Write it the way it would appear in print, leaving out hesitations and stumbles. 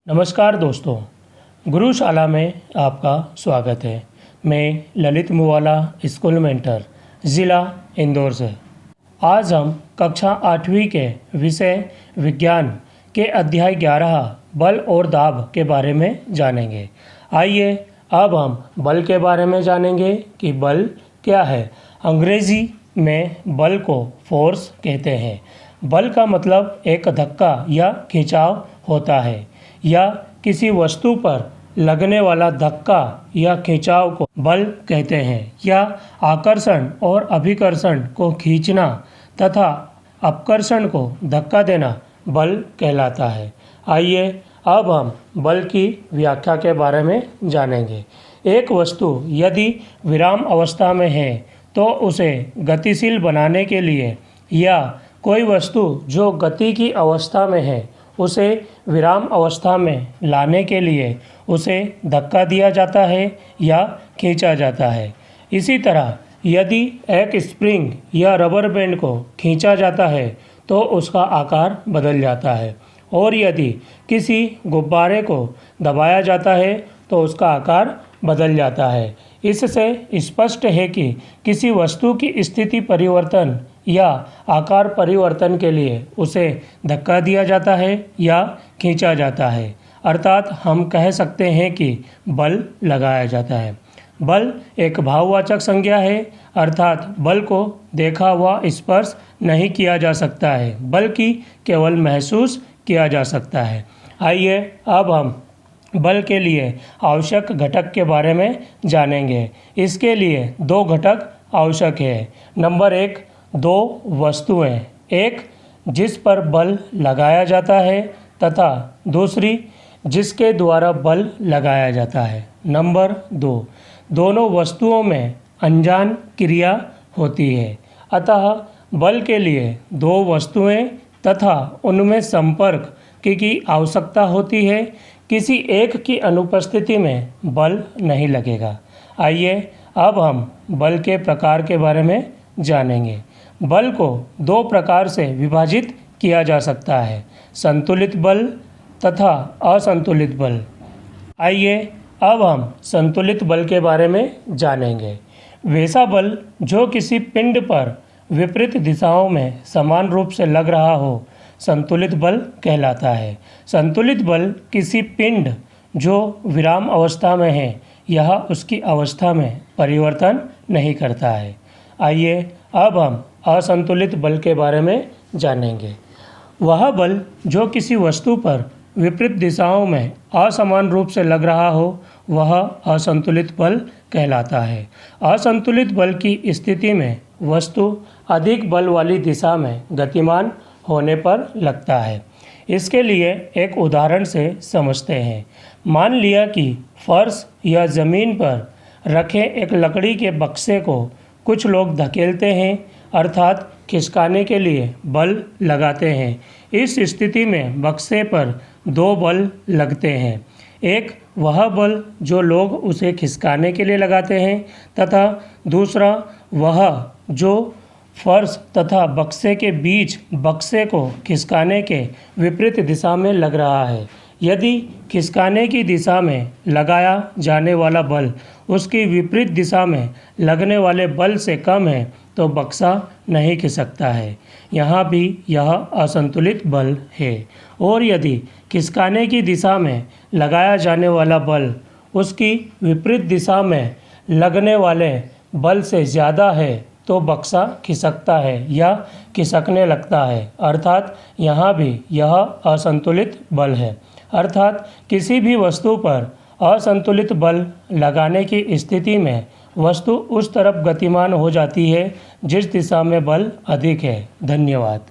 नमस्कार दोस्तों, गुरुशाला में आपका स्वागत है। मैं ललित मुवाला, स्कूल मेंटर, ज़िला इंदौर से। आज हम कक्षा 8वीं के विषय विज्ञान के अध्याय 11 बल और दाब के बारे में जानेंगे। आइए अब हम बल के बारे में जानेंगे कि बल क्या है। अंग्रेजी में बल को फोर्स कहते हैं। बल का मतलब एक धक्का या खिंचाव होता है या किसी वस्तु पर लगने वाला धक्का या खिंचाव को बल कहते हैं। या आकर्षण और अभिकर्षण को खींचना तथा अपकर्षण को धक्का देना बल कहलाता है। आइए अब हम बल की व्याख्या के बारे में जानेंगे। एक वस्तु यदि विराम अवस्था में है तो उसे गतिशील बनाने के लिए, या कोई वस्तु जो गति की अवस्था में है उसे विराम अवस्था में लाने के लिए उसे धक्का दिया जाता है या खींचा जाता है। इसी तरह यदि एक स्प्रिंग या रबर बैंड को खींचा जाता है तो उसका आकार बदल जाता है, और यदि किसी गुब्बारे को दबाया जाता है तो उसका आकार बदल जाता है। इससे स्पष्ट है कि किसी वस्तु की स्थिति परिवर्तन या आकार परिवर्तन के लिए उसे धक्का दिया जाता है या खींचा जाता है। अर्थात हम कह सकते हैं कि बल लगाया जाता है। बल एक भाववाचक संज्ञा है, अर्थात बल को देखा हुआ स्पर्श नहीं किया जा सकता है, बल्कि केवल महसूस किया जा सकता है। आइए अब हम बल के लिए आवश्यक घटक के बारे में जानेंगे। इसके लिए दो घटक आवश्यक है। नंबर 1, दो वस्तुएं, एक जिस पर बल लगाया जाता है तथा दूसरी जिसके द्वारा बल लगाया जाता है। नंबर 2, दोनों वस्तुओं में अनजान क्रिया होती है। अतः बल के लिए दो वस्तुएं तथा उनमें संपर्क की आवश्यकता होती है। किसी एक की अनुपस्थिति में बल नहीं लगेगा। आइए अब हम बल के प्रकार के बारे में जानेंगे। बल को दो प्रकार से विभाजित किया जा सकता है, संतुलित बल तथा असंतुलित बल। आइए अब हम संतुलित बल के बारे में जानेंगे। वैसा बल जो किसी पिंड पर विपरीत दिशाओं में समान रूप से लग रहा हो, संतुलित बल कहलाता है। संतुलित बल किसी पिंड जो विराम अवस्था में है यह उसकी अवस्था में परिवर्तन नहीं करता है। आइए अब हम असंतुलित बल के बारे में जानेंगे। वह बल जो किसी वस्तु पर विपरीत दिशाओं में असमान रूप से लग रहा हो, वह असंतुलित बल कहलाता है। असंतुलित बल की स्थिति में वस्तु अधिक बल वाली दिशा में गतिमान होने पर लगता है। इसके लिए एक उदाहरण से समझते हैं। मान लिया कि फर्श या ज़मीन पर रखे एक लकड़ी के बक्से को कुछ लोग धकेलते हैं, अर्थात खिसकाने के लिए बल लगाते हैं। इस स्थिति में बक्से पर दो बल लगते हैं। एक वह बल जो लोग उसे खिसकाने के लिए लगाते हैं तथा दूसरा वह जो फर्श तथा बक्से के बीच बक्से को खिसकाने के विपरीत दिशा में लग रहा है। यदि खिसकाने की दिशा में लगाया जाने वाला बल उसकी विपरीत दिशा में लगने वाले बल से कम है तो बक्सा नहीं खिसकता है। यहाँ भी यह असंतुलित बल है। और यदि खिसकाने की दिशा में लगाया जाने वाला बल उसकी विपरीत दिशा में लगने वाले बल से ज़्यादा है तो बक्सा खिसकता है या खिसकने लगता है। अर्थात यहाँ भी यह असंतुलित बल है। अर्थात किसी भी वस्तु पर असंतुलित बल लगाने की स्थिति में वस्तु उस तरफ गतिमान हो जाती है जिस दिशा में बल अधिक है। धन्यवाद।